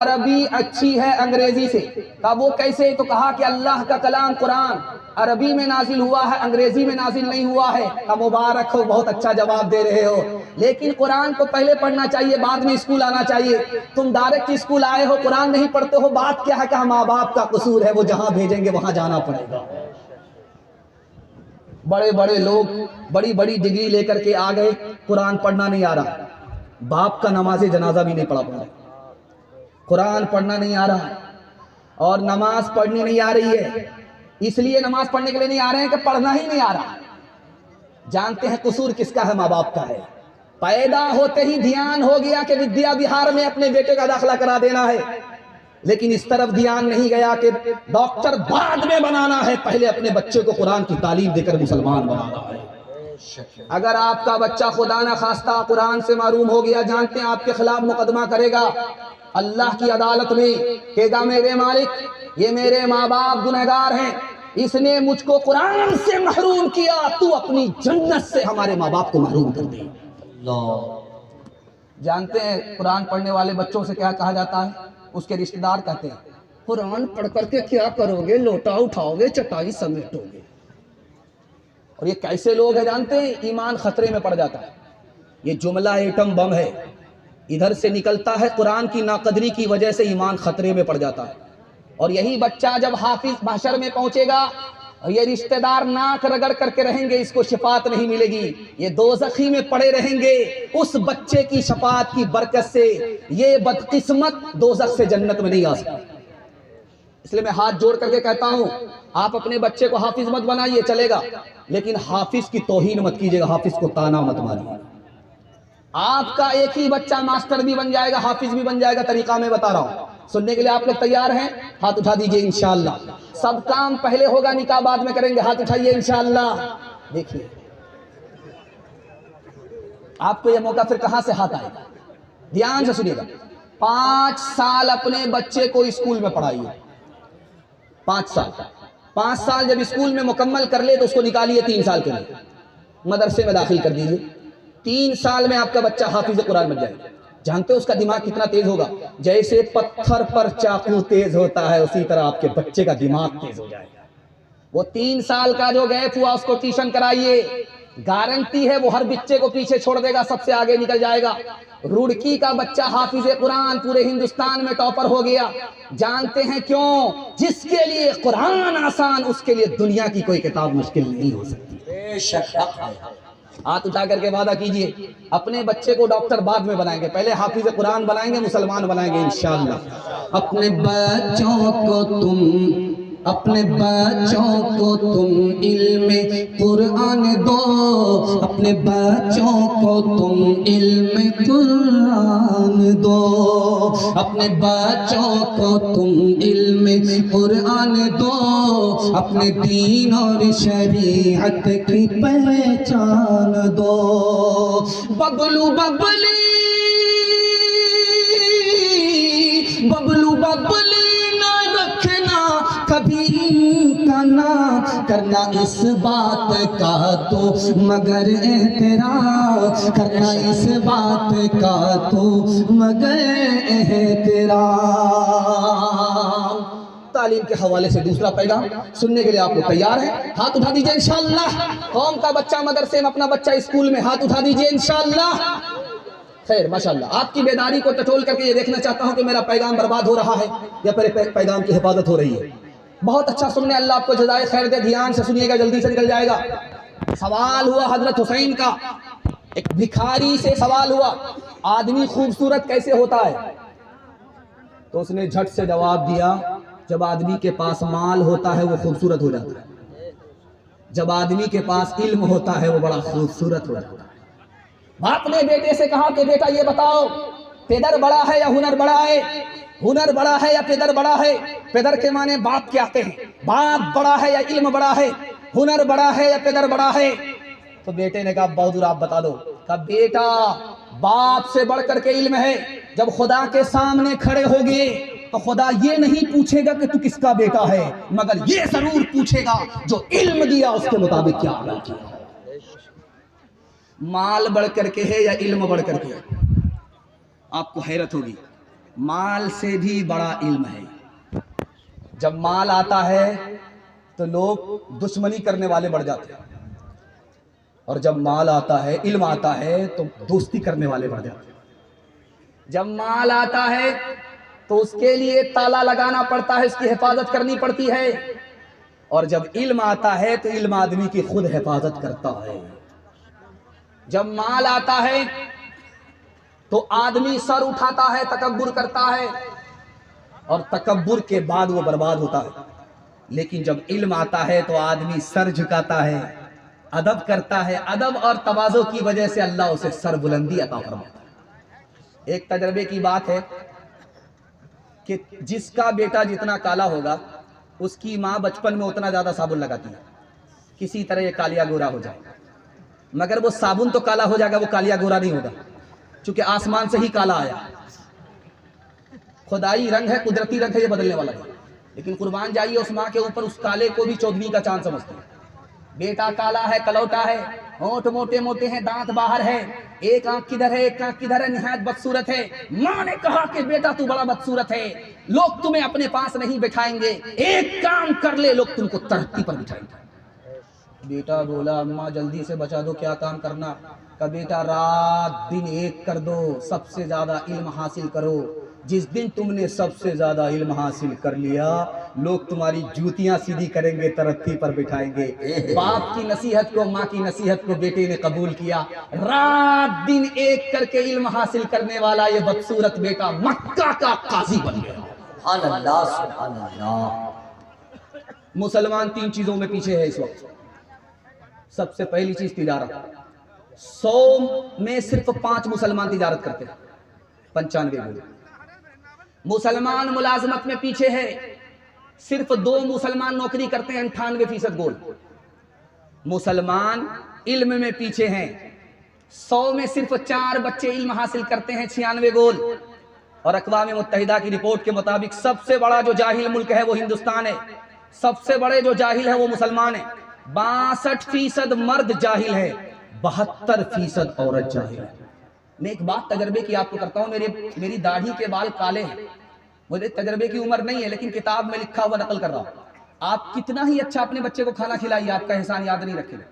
अरबी अच्छी है अंग्रेजी से। कहा वो कैसे? तो कहा कि अल्लाह का कलाम कुरान अरबी में नाजिल हुआ है, अंग्रेजी में नाजिल नहीं हुआ है। कहा मुबारक हो, बहुत अच्छा जवाब दे रहे हो, लेकिन कुरान को पहले पढ़ना चाहिए, बाद में स्कूल आना चाहिए। तुम डायरेक्ट स्कूल आए हो, कुरान नहीं पढ़ते हो। बात क्या है? कहा माँ बाप का कसूर है, वो जहां भेजेंगे वहां जाना पड़ेगा। बड़े बड़े लोग बड़ी बड़ी डिग्री लेकर के आ गए, कुरान पढ़ना नहीं आ रहा, बाप का नमाज जनाजा भी नहीं पढ़ा पा रहे, कुरान पढ़ना नहीं आ रहा है और नमाज पढ़नी नहीं आ रही है। इसलिए नमाज पढ़ने के लिए नहीं आ रहे हैं कि पढ़ना ही नहीं आ रहा। जानते हैं कसूर किसका है? माँ बाप का है। पैदा होते ही ध्यान हो गया कि विद्या विहार में अपने बेटे का दाखिला करा देना है, लेकिन इस तरफ ध्यान नहीं गया कि डॉक्टर बाद में बनाना है, पहले अपने बच्चे को कुरान की तालीम देकर मुसलमान बनाना है। अगर आपका बच्चा खुदा ना खास्ता कुरान से महरूम हो गया, जानते हैं आपके खिलाफ मुकदमा करेगा अल्लाह की अदालत में। कहेगा मेरे मालिक, ये मेरे माँ बाप गुनहगार हैं, इसने मुझको कुरान से महरूम किया, तू अपनी जन्नत से हमारे माँ बाप को महरूम कर दे। जानते हैं कुरान पढ़ने वाले बच्चों से क्या कहा जाता है? उसके रिश्तेदार कहते हैं कुरान पढ़ करके क्या करोगे? लोटा उठाओगे, चटाई समेटोगे। और ये कैसे लोग हैं जानते हैं? ईमान खतरे में पड़ जाता है। ये जुमला एटम बम है, इधर से निकलता है, कुरान की नाकदरी की वजह से ईमान खतरे में पड़ जाता है। और यही बच्चा जब हाफिज महशर में पहुंचेगा, ये रिश्तेदार नाक रगड़ करके रहेंगे, इसको शफात नहीं मिलेगी, ये दोज़खी में पड़े रहेंगे। उस बच्चे की शफात की बरकत से ये बदकिस्मत दोज़ख से जन्नत में नहीं आ सकता। इसलिए मैं हाथ जोड़ करके कहता हूं, आप अपने बच्चे को हाफिज मत बनाइए, चलेगा, लेकिन हाफिज की तौहीन मत कीजिएगा, हाफिज को ताना मत मारिए। आपका एक ही बच्चा मास्टर भी बन जाएगा, हाफिज भी बन जाएगा। तरीका मैं बता रहा हूं, सुनने के लिए आप लोग तैयार हैं? हाथ उठा दीजिए इंशाअल्लाह। सब काम पहले होगा, निकाह बाद में करेंगे। हाथ उठाइए इंशाअल्लाह। देखिए आपको यह मौका फिर कहां से हाथ आएगा, ध्यान से सुनिएगा। 5 साल अपने बच्चे को स्कूल में पढ़ाइए, 5 साल जब स्कूल में मुकम्मल कर ले तो उसको निकालिए 3 साल के लिए, मदरसे में दाखिल कर दीजिए। 3 साल में आपका बच्चा हाफिज कुरान बन जाएगा। जानते हो उसका दिमाग कितना तेज होगा? जैसे पत्थर पर चाकू तेज होता है, उसी तरह आपके बच्चे का दिमाग तेज हो जाएगा। वो 3 साल का जो गैप हुआ उसको ट्यूशन कराइए, गारंटी है वो हर बच्चे को पीछे छोड़ देगा, सबसे आगे निकल जाएगा। रुड़की का बच्चा हाफिज कुरान पूरे हिंदुस्तान में टॉपर हो गया। जानते हैं क्यों? जिसके लिए कुरान आसान, उसके लिए दुनिया की कोई किताब मुश्किल नहीं हो सकती। हाथ उठा करके वादा कीजिए, अपने बच्चे को डॉक्टर बाद में बनाएंगे, पहले हाफिज कुरान बनाएंगे, मुसलमान बनाएंगे इंशाअल्लाह। अपने बच्चों को तुम इल्म कुरान दो, अपने बच्चों को तुम इल्म कुरान दो, अपने बच्चों को तुम इल्म कुरान दो, अपने दीन और शरीयत की पहचान दो। बबलू बबली ना रखना कभी इनका ना करना, इस बात का तो मगर एहतराम करना, इस बात का तो मगर एहतराम। तालीम के हवाले से दूसरा पैगाम सुनने के लिए आप लोग तैयार हैं? हाथ उठा दीजिए इंशाअल्लाह। कौम का बच्चा मदरसे में, अपना बच्चा स्कूल में, हाथ उठा दीजिए इंशाअल्लाह। खैर माशाअल्लाह, आपकी बेदारी को टटोल करके ये देखना चाहता हूं कि मेरा पैगाम बर्बाद हो रहा है या फिर पैगाम की हिफाजत हो रही है। बहुत अच्छा सुनने, अल्लाह आपको जज़ाए खैर दे। ध्यान से सुनिएगा, जल्दी से निकल जाएगा। सवाल हुआ हजरत हुसैन का, एक भिखारी से सवाल हुआ, आदमी खूबसूरत कैसे होता है? तो उसने झट से जवाब दिया, जब आदमी के पास माल होता है वो खूबसूरत हो जाता है, जब आदमी के पास इल्म होता है वो बड़ा खूबसूरत हो जाता है। बाप ने बेटे से कहा कि बेटा ये बताओ, पेदर बड़ा है या हुनर बड़ा है? हुनर बड़ा है या पेदर बड़ा है? पेदर के माने बाप के आते हैं। बाप बड़ा है या इल्म बड़ा है? हुनर बड़ा है या पेदर बड़ा है? तो बेटे ने कहा बहादुर आप बता दो। कहा बेटा बाप से बढ़कर के इल्म है। जब खुदा के सामने खड़े होगे तो खुदा ये नहीं पूछेगा कि तू किसका बेटा है, मगर ये जरूर पूछेगा जो इल्म दिया उसके मुताबिक क्या अमल किया। माल बढ़ करके है या इल्म बढ़ करके? आपको हैरत होगी, माल से भी बड़ा इल्म है। जब माल आता है तो लोग दुश्मनी करने वाले बढ़ जाते हैं, और जब माल आता है, इल्म आता है, तो दोस्ती करने वाले बढ़ जाते हैं। जब माल आता है तो उसके लिए ताला लगाना पड़ता है, उसकी हिफाजत करनी पड़ती है, और जब इल्म आता है तो इल्म आदमी की खुद हिफाजत करता है। जब माल आता है तो आदमी सर उठाता है, तकब्बुर करता है, और तकब्बुर के बाद वो बर्बाद होता है। लेकिन जब इल्म आता है तो आदमी सर झुकाता है, अदब करता है। अदब और तवाज़ो की वजह से अल्लाह उसे सर बुलंदी अता फरमाता है। एक तजर्बे की बात है कि जिसका बेटा जितना काला होगा उसकी माँ बचपन में उतना ज़्यादा साबुन लगाती है, किसी तरह ये कालिया गोरा हो जाए। मगर वो साबुन तो काला हो जाएगा, वो कालिया गोरा नहीं होगा, क्योंकि आसमान से ही काला आया। खुदाई रंग है, कुदरती रंग है, ये बदलने वाला है। लेकिन कुर्बान जाइए उस माँ के ऊपर, उस काले को भी 14वीं का चांद समझते हैं। बेटा काला है, कलौटा है, होंठ मोटे मोटे हैं, दांत बाहर है, एक आंख किधर है, एक आंख किधर है, निहायत बदसूरत है। माँ ने कहा कि बेटा तू बड़ा बदसूरत है, लोग तुम्हें अपने पास नहीं बिठाएंगे, एक काम कर ले, लोग तुमको तरक्की पर बिठाएंगे। बेटा बोला अम्मा जल्दी से बचा दो, क्या काम करना? का बेटा रात दिन एक कर दो, सबसे ज्यादा इल्म हासिल करो। जिस दिन तुमने सबसे ज्यादा इल्म हासिल कर लिया, लोग तुम्हारी जूतियां सीधी करेंगे, तरक्की पर बिठाएंगे। बाप की नसीहत को, माँ की नसीहत को बेटे ने कबूल किया। रात दिन एक करके इल्म हासिल करने वाला ये बदसूरत बेटा मक्का का काजी बन गया। सुभान अल्लाह, सुभान अल्लाह। मुसलमान 3 चीजों में पीछे है इस वक्त। सबसे पहली चीज तिजारत। 100 में सिर्फ 5 मुसलमान तिजारत करते हैं, 95 गोल। मुसलमान मुलाजमत में पीछे है, सिर्फ 2 मुसलमान नौकरी करते हैं, 98% गोल। मुसलमान इल्म में पीछे हैं, 100 में सिर्फ 4 बच्चे इल्म हासिल करते हैं, 96 गोल। और अक़वाम मुत्तहिदा की रिपोर्ट के मुताबिक सबसे बड़ा जो जाहिल मुल्क है वो हिंदुस्तान है, सबसे बड़े जो जाहिल है वो मुसलमान है। 62% मर्द जाहिल है, 72% औरत जाहिल है। मैं एक बात तजर्बे की आपको करता हूँ, मेरी दाढ़ी के बाल काले हैं, मुझे तजर्बे की उम्र नहीं है, लेकिन किताब में लिखा हुआ नकल कर रहा हूँ। आप कितना ही अच्छा अपने बच्चे को खाना खिलाइए, आपका एहसान याद नहीं रखेगा।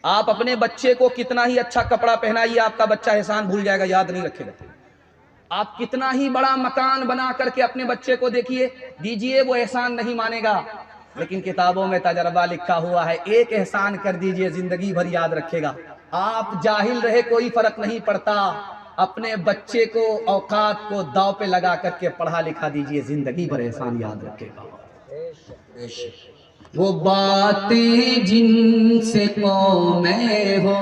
आप अपने बच्चे को कितना ही अच्छा कपड़ा पहनाइए, आपका बच्चा एहसान भूल जाएगा, याद नहीं रखेगा। आप कितना ही बड़ा मकान बना करके अपने बच्चे को दीजिए, वो एहसान नहीं मानेगा। लेकिन किताबों में तजर्बा लिखा हुआ है, एक एहसान कर दीजिए, जिंदगी भर याद रखेगा। आप जाहिल रहे कोई फर्क नहीं पड़ता, अपने बच्चे को औकात को दाव पे लगा करके पढ़ा लिखा दीजिए, जिंदगी भर एहसान याद रखेगा। वो बातें जिनसे कौमें हो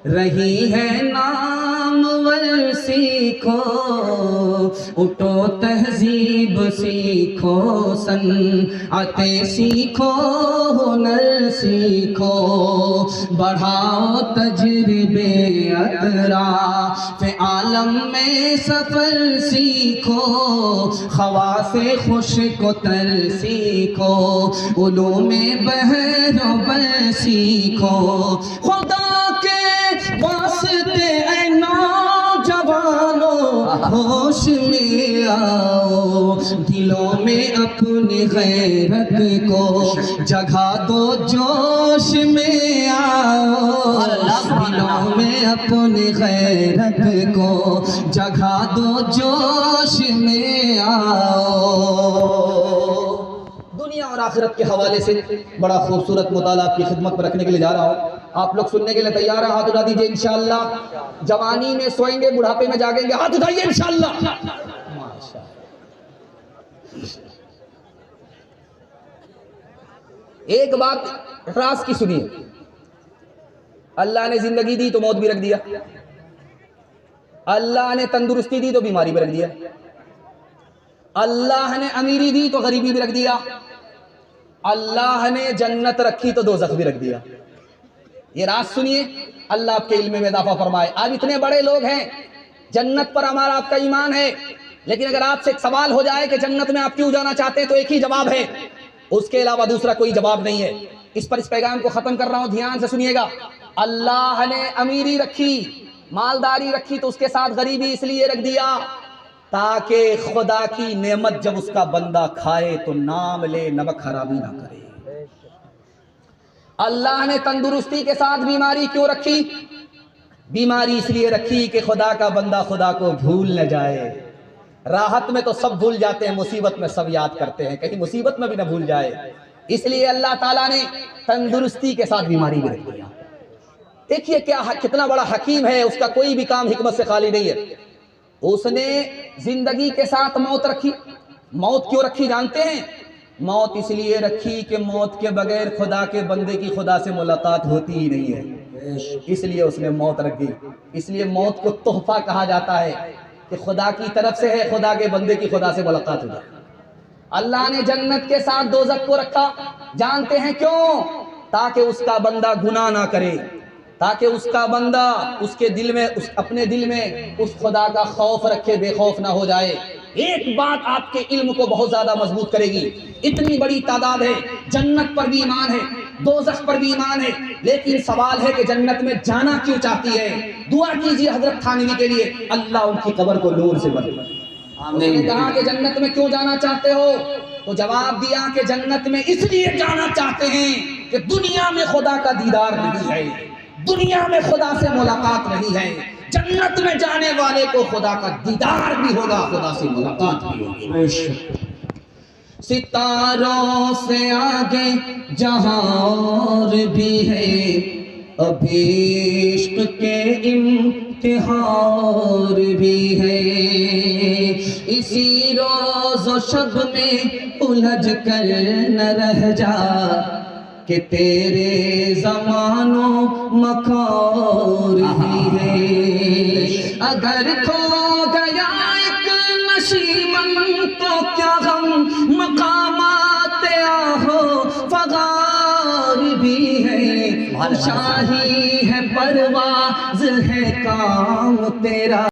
रही है नामवर सीखो, उठो तहजीब सीखो, सनअते सीखो, हुनर सीखो, बढ़ाओ तजर्बे अतराफ़ आलम में सफर सीखो, खवासे खुश को तर सीखो, उलूमे बहरो बर सीखो। खुदा के वास्ते ऐ नौजवानों होश में आओ, दिलों में अपनी गैरत को जगा दो, जोश में आओ, दिलों में अपनी गैरत को जगा दो, जोश में आओ। दुनिया और आखिरत के हवाले से बड़ा खूबसूरत मुताला आपकी खिदमत में रखने के लिए जा रहा हूँ। आप लोग सुनने के लिए तैयार हैं? हाथ उठा दीजिए इंशाअल्लाह। जवानी में सोएंगे, बुढ़ापे में जागेंगे, हाथ उठाइए इंशाअल्लाह। माशाअल्लाह। एक बात राज की सुनिए, अल्लाह ने जिंदगी दी तो मौत भी रख दिया, अल्लाह ने तंदुरुस्ती दी तो बीमारी भी रख दिया, अल्लाह ने अमीरी दी तो गरीबी भी रख दिया, अल्लाह ने जन्नत रखी तो दोज़ख भी रख दिया। ये राज सुनिए, अल्लाह आपके इल्म में इजाफा फरमाए। आप इतने बड़े लोग हैं, जन्नत पर हमारा आपका ईमान है, लेकिन अगर आपसे एक सवाल हो जाए कि जन्नत में आप क्यों जाना चाहते हैं, तो एक ही जवाब है, उसके अलावा दूसरा कोई जवाब नहीं है। इस पर इस पैगाम को खत्म कर रहा हूं, ध्यान से सुनिएगा। अल्लाह ने अमीरी रखी, मालदारी रखी, तो उसके साथ गरीबी इसलिए रख दिया ताकि खुदा की नेमत जब उसका बंदा खाए तो नाम ले, नमक हरामी ना करे। अल्लाह ने तंदुरुस्ती के साथ बीमारी क्यों रखी? बीमारी इसलिए रखी कि खुदा का बंदा खुदा को भूल न जाए। राहत में तो सब भूल जाते हैं, मुसीबत में सब याद करते हैं, कहीं मुसीबत में भी ना भूल जाए। इसलिए अल्लाह ताला ने तंदुरुस्ती के साथ बीमारी भी रख दिया। देखिए क्या कितना बड़ा हकीम है, उसका कोई भी काम हिकमत से खाली नहीं है। उसने जिंदगी के साथ मौत रखी। मौत क्यों रखी जानते हैं? मौत इसलिए रखी कि मौत के बगैर खुदा के बंदे की खुदा से मुलाकात होती ही नहीं है, इसलिए उसने मौत रख दी। इसलिए मौत को तोहफा कहा जाता है कि खुदा की तरफ से है, खुदा के बंदे की खुदा से मुलाकात हो जाए। अल्लाह ने जन्नत के साथ दोज़ख को रखा, जानते हैं क्यों? ताकि उसका बंदा गुनाह ना करे, ताकि उसका बंदा उसके दिल में, अपने दिल में उस खुदा का खौफ रखे, बेखौफ ना हो जाए। एक बात आपके इल्म को बहुत ज्यादा मजबूत करेगी। इतनी बड़ी तादाद है, जन्नत पर भी ईमान है, दोज़ख पर भी ईमान है, लेकिन सवाल है कि जन्नत में जाना क्यों चाहती है? दुआ कीजिए हजरत थानवी के लिए, अल्लाह उनकी कब्र को नूर से भरे। उसने कहा कि जन्नत में क्यों जाना चाहते हो? तो जवाब दिया कि जन्नत में इसलिए जाना चाहते हैं कि दुनिया में खुदा का दीदार नहीं है, दुनिया में खुदा से मुलाकात नहीं है। जन्नत में जाने वाले को खुदा का दीदार भी होगा, खुदा से मुलाकात भी होगी। सितारों से आगे जहां और भी है, अभी इश्क के इम्तिहान भी है। इसी रोज़ व शब में उलझ कर न रह जा कि तेरे ज़मानो मकार भी है। अगर खो गया एक नशीमन तो क्या गम, मकामात आहो फगार भी है। शाही है परवाज़ है काम तेरा।